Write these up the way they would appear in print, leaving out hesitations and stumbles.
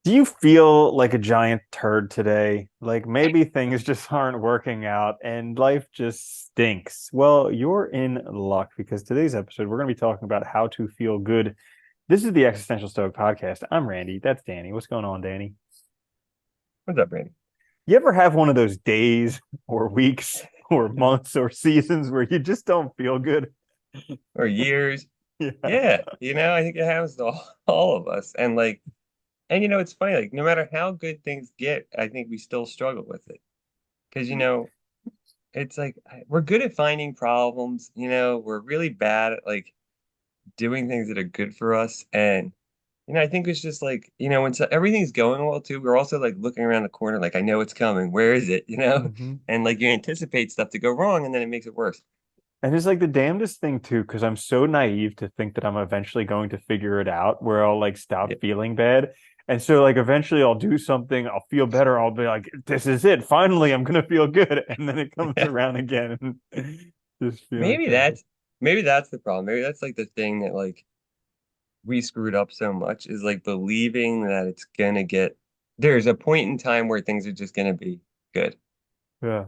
Do you feel like a giant turd today? Like maybe things just aren't working out and life just stinks. Well, you're in luck because today's episode, we're going to be talking about how to feel good. This is the Existential Stoic podcast. I'm Randy. That's Danny. What's going on, Danny? What's up, Randy? You ever have one of those days or weeks or months or seasons where you just don't feel good? Or years? Yeah. Yeah, I think it happens to all of us. And it's funny, like no matter how good things get, I think we still struggle with it. Because it's like we're good at finding problems, we're really bad at like doing things that are good for us. And I think it's just like, when everything's going well too, we're also like looking around the corner, like I know it's coming. Where is it? hmm And like you anticipate stuff to go wrong and then it makes it worse. And it's like the damnedest thing too, because I'm so naive to think that I'm eventually going to figure it out where I'll like stop Yeah. feeling bad. And so like eventually I'll do something, I'll feel better, I'll be like, this is it. Finally, I'm gonna feel good. And then it comes around again and just feeling Maybe terrible. that's maybe that's the problem. Maybe that's like the thing that like we screwed up so much is like believing that it's gonna get there's a point in time where things are just gonna be good. Yeah.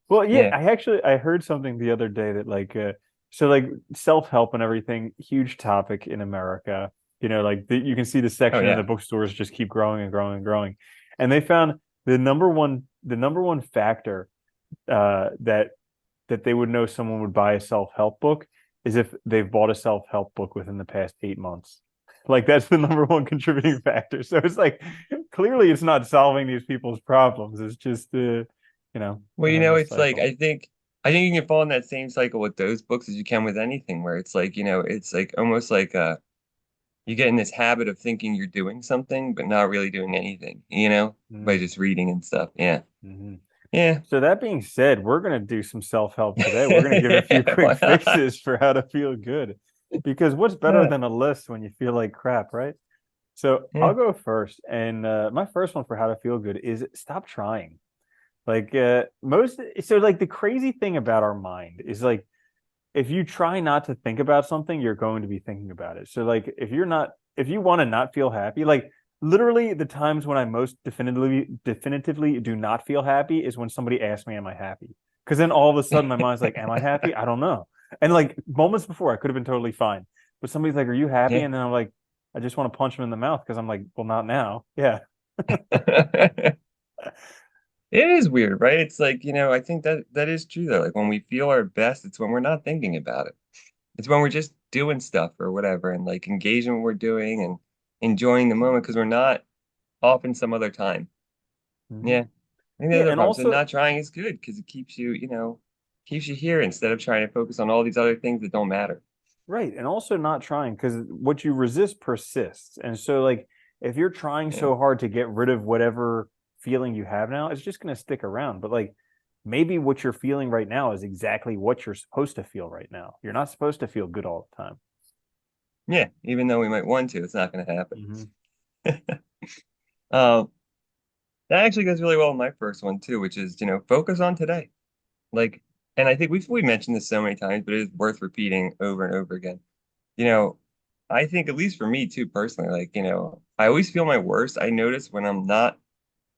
Well, yeah, Yeah. I heard something the other day that so like self-help and everything, huge topic in America. Like you can see the Oh section in the yeah. bookstores just keep growing and growing and growing. And they found the number one factor that they would know someone would buy a self-help book is if they've bought a self-help book within the past 8 months. Like that's the number one contributing factor. So it's like clearly it's not solving these people's problems. It's just Well, an endless it's like cycle. I think you can fall in that same cycle with those books as you can with anything where it's like, it's like almost like you get in this habit of thinking you're doing something but not really doing anything, by Mm-hmm. just reading and stuff. Yeah. Mm-hmm. Yeah. So that being said, we're going to do some self-help today. We're going to give a few quick Why not? fixes for how to feel good. Because what's better Yeah. than a list when you feel like crap, right? So Yeah. I'll go first. And my first one for how to feel good is stop trying. Like the crazy thing about our mind is like if you try not to think about something, you're going to be thinking about it. So like if you want to not feel happy, like literally the times when I most definitively do not feel happy is when somebody asks me, am I happy? Because then all of a sudden my mind's like, am I happy? I don't know. And like moments before I could have been totally fine. But somebody's like, are you happy? Yeah. And then I'm like, I just want to punch him in the mouth because I'm like, well, not now. Yeah. It is weird, right? It's like, I think that is true though. Like when we feel our best, it's when we're not thinking about it. It's when we're just doing stuff or whatever and like engaging in what we're doing and enjoying the moment because we're not off in some other time. Mhm. Yeah. I think Yeah. that's the And problem. So also, not trying is good because it keeps you here instead of trying to focus on all these other things that don't matter. right. And also not trying because what you resist persists. And so, like, if you're trying Yeah. so hard to get rid of whatever feeling you have now, it's just going to stick around. But, like, maybe what you're feeling right now is exactly what you're supposed to feel right now. You're not supposed to feel good all the time. Yeah. Even though we might want to, it's not going to happen. Hmm. Um, that actually goes really well with my first one too, which is, focus on today. Like, and I think we mentioned this so many times, but it is worth repeating over and over again. You know, I think at least for me too, personally, like, I always feel my worst. I notice when I'm not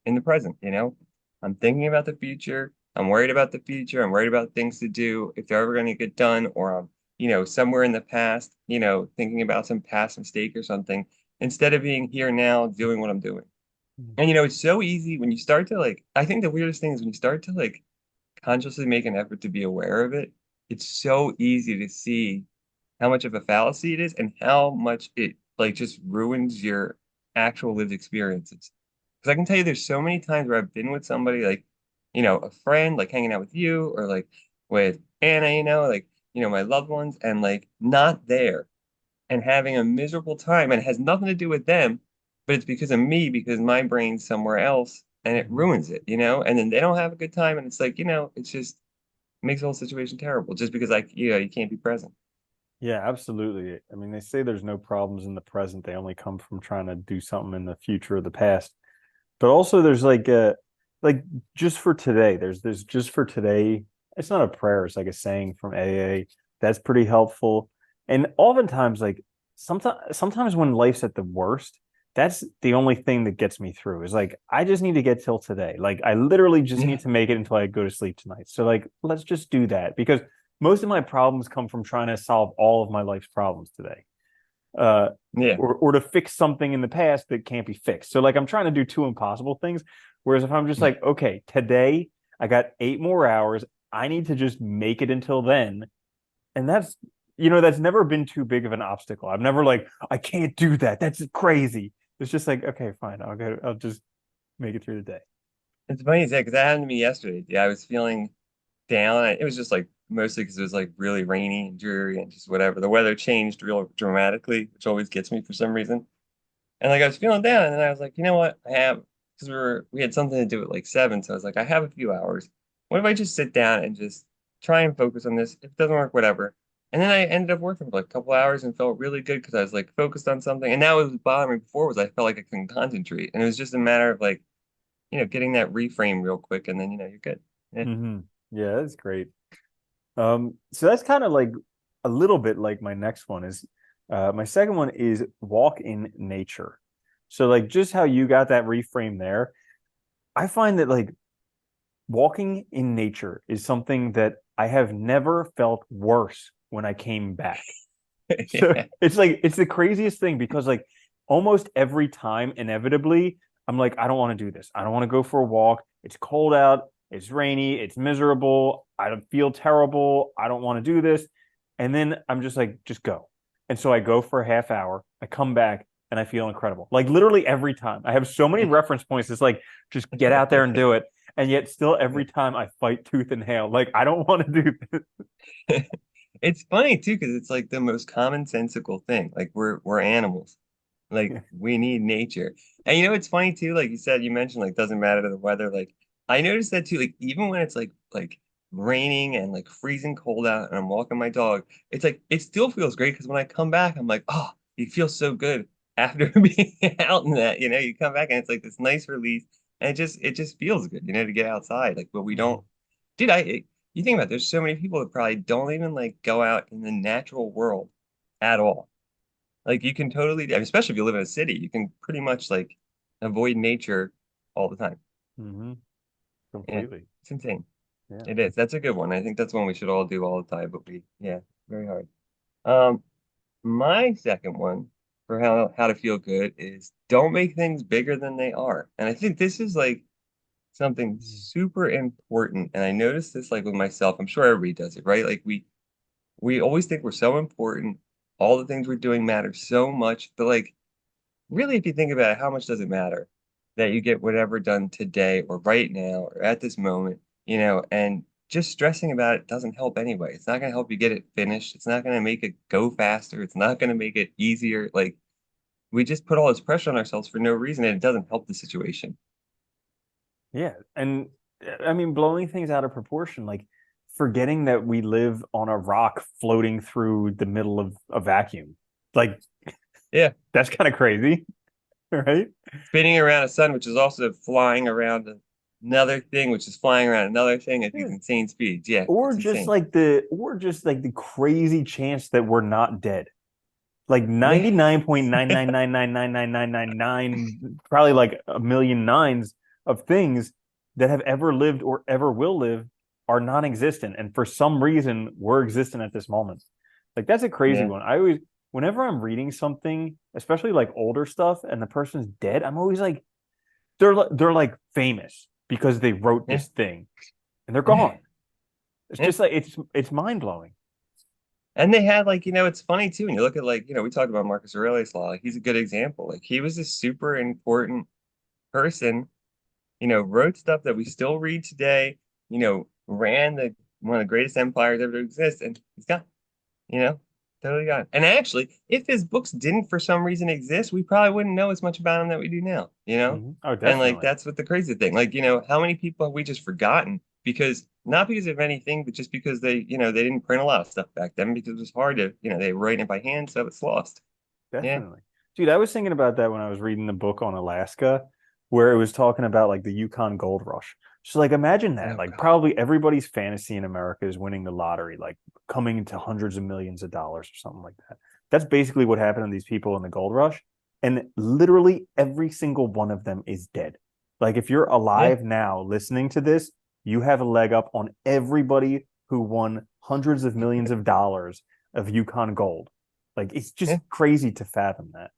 in the present, I'm thinking about the future. I'm worried about the future. I'm worried about things to do if they're ever going to get done, or I'm, somewhere in the past, thinking about some past mistake or something, instead of being here now doing what I'm doing. And it's so easy when you start to like, I think the weirdest thing is when you start to like consciously make an effort to be aware of it, it's so easy to see how much of a fallacy it is and how much it like just ruins your actual lived experiences. Because I can tell you there's so many times where I've been with somebody like, a friend, like hanging out with you or like with Anna, like, my loved ones and like not there and having a miserable time and it has nothing to do with them, but it's because of me because my brain's somewhere else and it Hmm. ruins it, and then they don't have a good time and it's like, it's just makes the whole situation terrible just because like, you can't be present. Yeah, absolutely. I mean, they say there's no problems in the present. They only come from trying to do something in the future or the past. But also there's like just for today, there's just for today. It's not a prayer, it's like a saying from AA. That's pretty helpful. And oftentimes, like sometimes when life's at the worst, that's the only thing that gets me through is like I just need to get till today. Like I literally just Yeah. need to make it until I go to sleep tonight. So like let's just do that because most of my problems come from trying to solve all of my life's problems today. Uh Yeah. or to fix something in the past that can't be fixed. So like I'm trying to do two impossible things. Whereas if I'm just like, okay, today I got 8 more hours, I need to just make it until then. And that's that's never been too big of an obstacle. I've never like, I can't do that. That's crazy. It's just like, okay, fine. I'll just make it through the day. It's funny you say because that happened to me yesterday. Yeah, I was feeling down. It was just like mostly because it was like really rainy and dreary and just whatever. The weather changed real dramatically, which always gets me for some reason. And like I was feeling down, and then I was like, you know what? I have because we had something to do at like 7, so I was like, I have a few hours. What if I just sit down and just try and focus on this? If it doesn't work, whatever. And then I ended up working for like a couple hours and felt really good because I was like focused on something. And now what was bothering me before was I felt like I couldn't concentrate, and it was just a matter of like getting that reframe real quick, and then you're good. Yeah. Yeah, that's great. So that's kind of like a little bit like my next one is my second one is walk in nature. So like just how you got that reframe there, I find that like walking in nature is something that I have never felt worse when I came back. So Yeah. it's like it's the craziest thing because like almost every time, inevitably, I'm like, I don't want to do this. I don't want to go for a walk. It's cold out. It's rainy. It's miserable. I don't feel terrible. I don't want to do this. And then I'm just like, just go. And so I go for a half hour. I come back and I feel incredible. Like literally every time. I have so many reference points. It's like, just get out there and do it. And yet still every time I fight tooth and nail. Like I don't want to do this. It's funny too because it's like the most commonsensical thing. Like we're animals. Like we need nature. And it's funny too, like you said, you mentioned like doesn't matter the weather. Like I noticed that too, like even when it's like raining and like freezing cold out and I'm walking my dog, it's like it still feels great because when I come back, I'm like, oh, you feel so good after being out in that, you come back and it's like this nice release and it just feels good, to get outside. Like, but we don't, dude, you think about it, there's so many people that probably don't even like go out in the natural world at all. Like you can totally, I mean, especially if you live in a city, you can pretty much like avoid nature all the time. Mm-hmm. Yeah, Completely. it's insane. Yeah. It is. That's a good one. I think that's one we should all do all the time, but yeah, very hard. Um, my second one for how to feel good is don't make things bigger than they are. And I think this is like something super important. And I noticed this like with myself. I'm sure everybody does it, right? Like we always think we're so important. All the things we're doing matter so much, but like really, if you think about it, how much does it matter that you get whatever done today or right now or at this moment, and just stressing about it doesn't help anyway. It's not going to help you get it finished. It's not going to make it go faster. It's not going to make it easier. Like we just put all this pressure on ourselves for no reason and it doesn't help the situation. Yeah. And I mean, blowing things out of proportion, like forgetting that we live on a rock floating through the middle of a vacuum. Like, Yeah. that's kind of crazy, right? Spinning around a sun, which is also flying around another thing, which is flying around another thing at these Yeah. insane speeds. Yeah, Or it's just insane. like the crazy chance that we're not dead. Like Yeah. 99.999999999, probably like a million nines of things that have ever lived or ever will live are non-existent. And for some reason, we're existent at this moment. Like that's a crazy Yeah. one. I always, whenever I'm reading something, especially like older stuff, and the person's dead, I'm always like, they're like famous because they wrote Yeah. this thing and they're Yeah. gone. It's Yeah. just like it's mind blowing. And they had like, it's funny too. When you look at like, we talked about Marcus Aurelius Law. Like he's a good example. Like he was a super important person, wrote stuff that we still read today, ran one of the greatest empires ever to exist, and he's gone, you know, totally gone. And actually, if his books didn't for some reason exist, we probably wouldn't know as much about him that we do now. Oh, And like definitely. that's what the crazy thing. Like, how many people have we just forgotten because not because of anything, but just because they didn't print a lot of stuff back then because it was hard to, they were writing it by hand, so it's lost. Yeah. Definitely. Dude, I was thinking about that when I was reading the book on Alaska, where it was talking about like the Yukon Gold Rush. So like imagine that. Oh Like God. probably everybody's fantasy in America is winning the lottery, like coming into hundreds of millions of dollars or something like that. That's basically what happened to these people in the gold rush. And literally every single one of them is dead. Like if you're Yeah. alive now listening to this, you have a leg up on everybody who won hundreds of millions of dollars of Yukon Gold. Like it's just Yeah. crazy to fathom that.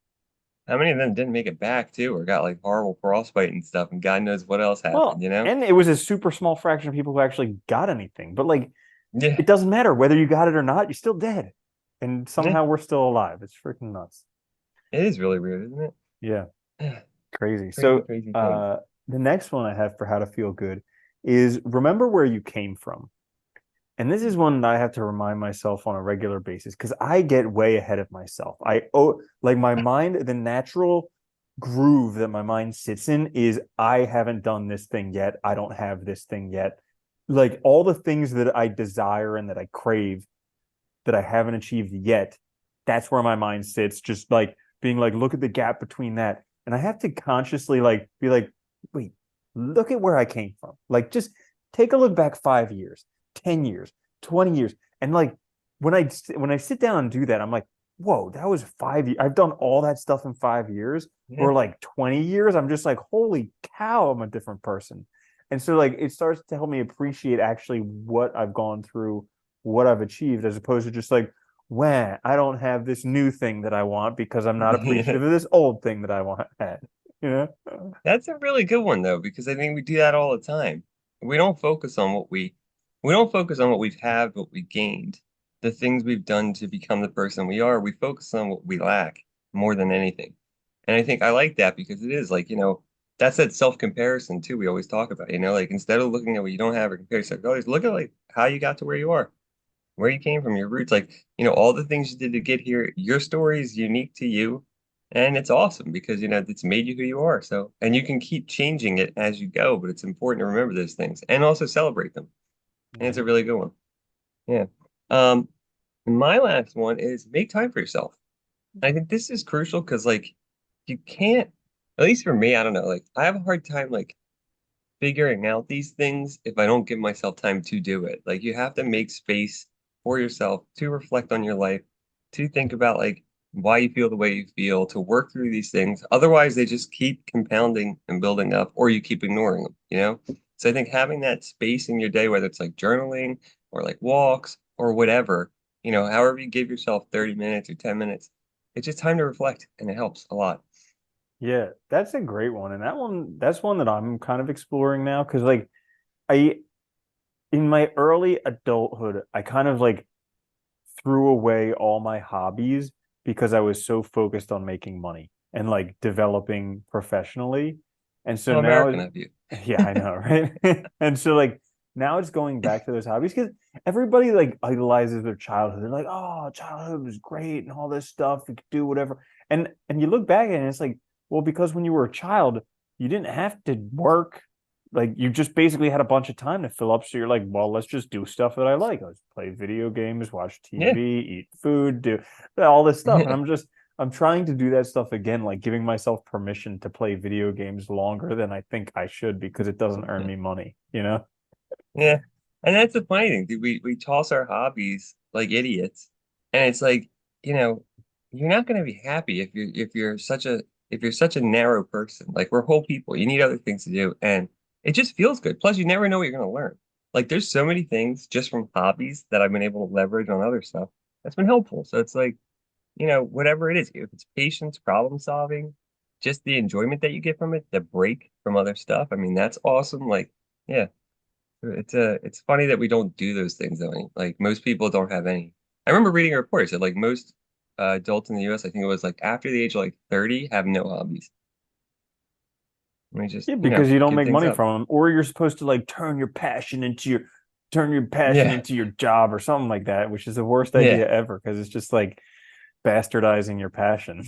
How many of them didn't make it back too, or got like horrible frostbite and stuff, and God knows what else happened, Well, you know? and it was a super small fraction of people who actually got anything. But like Yeah. it doesn't matter whether you got it or not, you're still dead. And Yeah. somehow we're still alive. It's freaking nuts. It is really weird, isn't Yeah, it? crazy. Crazy, So crazy things. uh the next one I have for how to feel good is remember where you came from. And this is one that I have to remind myself on a regular basis because I get way ahead of myself. Like my mind, the natural groove that my mind sits in is I haven't done this thing yet. I don't have this thing yet. Like all the things that I desire and that I crave that I haven't achieved yet, that's where my mind sits, just like being like, look at the gap between that. And I have to consciously like be like, wait, look at where I came from. Like just take a look back 5 years, 10 years, 20 years. And like when I sit down and do that, I'm like, whoa, that was 5 years. I've done all that stuff in 5 years, Yeah. or like 20 years. I'm just like, holy cow, I'm a different person. And so like it starts to help me appreciate actually what I've gone through, what I've achieved, as opposed to just like, wah, I don't have this new thing that I want because I'm not appreciative of this old thing that I want had. You know? That's a really good one though, because I think we do that all the time. We don't focus on we don't focus on what we've had, what we gained, the things we've done to become the person we are. We focus on what we lack more than anything. And I think I like that because it is like, that's that self-comparison too we always talk about, like instead of looking at what you don't have or compare yourself to others, look at like how you got to where you are, where you came from, your roots, like, all the things you did to get here. Your story is unique to you. And it's awesome because, it's made you who you are. So, and you can keep changing it as you go, but it's important to remember those things and also celebrate them. And it's a Mm-hmm. really good one. Yeah. Um, my last one is make time for yourself. I think this is crucial because, like, you can't, at least for me, I don't know, like, I have a hard time, like, figuring out these things if I don't give myself time to do it. Like you have to make space for yourself to reflect on your life, to think about like why you feel the way you feel, to work through these things. Otherwise, they just keep compounding and building up, or you keep ignoring them. So I think having that space in your day, whether it's like journaling or like walks or whatever, however you give yourself 30 minutes or 10 minutes, it's just time to reflect and it helps a lot. Yeah, that's a great one. And that's one that I'm kind of exploring now because like I in my early adulthood, I kind of like threw away all my hobbies because I was so focused on making money and like developing professionally. And so How American now, of you. yeah, I know, right? And so like now it's going back to those hobbies because everybody like idolizes their childhood. They're like, oh, childhood was great and all this stuff. You could do whatever. And you look back and it's like, well, because when you were a child, you didn't have to work, like you just basically had a bunch of time to fill up. So you're like, well, let's just do stuff that I like. Let's play video games, watch Yeah. TV, eat food, do all this stuff. And I'm trying to do that stuff again, like giving myself permission to play video games longer than I think I should because it doesn't earn me money, you know? Yeah. And that's the funny thing, dude. We toss our hobbies like idiots. And it's like, you know, you're not gonna be happy if you're such a narrow person. Like we're whole people. You need other things to do. And it just feels good. Plus you never know what you're gonna learn. Like there's so many things just from hobbies that I've been able to leverage on other stuff. That's been helpful. So it's like, whatever it is, if it's patience, problem solving, just the enjoyment that you get from it, the break from other stuff. I mean, that's awesome. Like, yeah. It's funny that we don't do those things though. Like most people don't have any. I remember reading a report that said like most adults in the U.S. I think it was like after the age of like 30 have no hobbies. And we just Yeah, because you don't give make things money up. from them, or you're supposed to like turn your passion Yeah, into your job or something like that, which is the worst yeah. idea ever because it's just like bastardizing your passion.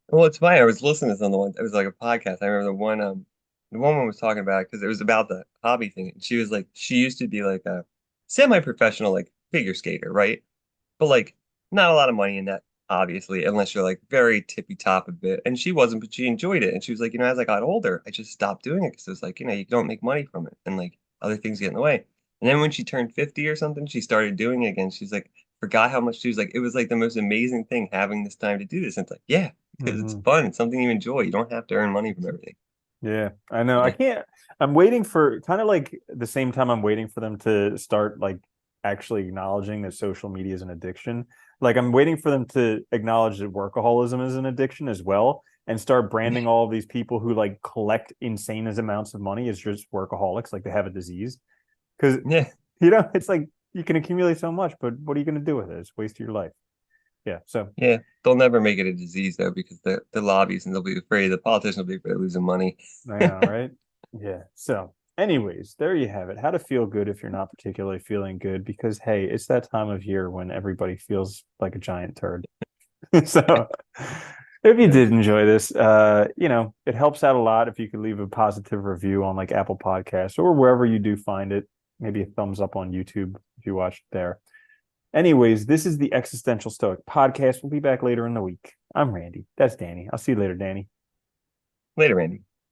Well, it's funny. I was listening to something. It was like a podcast. I remember the woman was talking about it because it was about the hobby thing. And she was like, she used to be like a semi-professional like figure skater, right? But like not a lot of money in that, obviously, unless you're like very tippy top of it. And she wasn't, but she enjoyed it. And she was like, as I got older, I just stopped doing it because it was like, you don't make money from it, and like other things get in the way. And then when she turned 50 or something, she started doing it again. She's like, forgot how much she was like, it was like the most amazing thing having this time to do this. And it's like, yeah, because it's Hmm. fun. It's something you enjoy. You don't have to earn money from everything. Yeah, I know. I Yeah. can't. I'm waiting for kind of like the same time I'm waiting for them to start like actually acknowledging that social media is an addiction. Like I'm waiting for them to acknowledge that workaholism is an addiction as well and start branding all of these people who like collect insane amounts of money as just workaholics, like they have a disease. Because Yeah. it's like you can accumulate so much, but what are you going to do with it? It's a waste of your life. Yeah. So Yeah. They'll never make it a disease though, because the lobbies and they'll be afraid, the politicians will be afraid of losing money. I know, right? Yeah. So, anyways, there you have it. How to feel good if you're not particularly feeling good, because hey, it's that time of year when everybody feels like a giant turd. So, if you did Yes. enjoy this, it helps out a lot if you could leave a positive review on like Apple Podcasts or wherever you do find it. Maybe a thumbs up on YouTube if you watched there. Anyways, this is the Existential Stoic podcast. We'll be back later in the week. I'm Randy. That's Danny. I'll see you later, Danny. Later, Randy.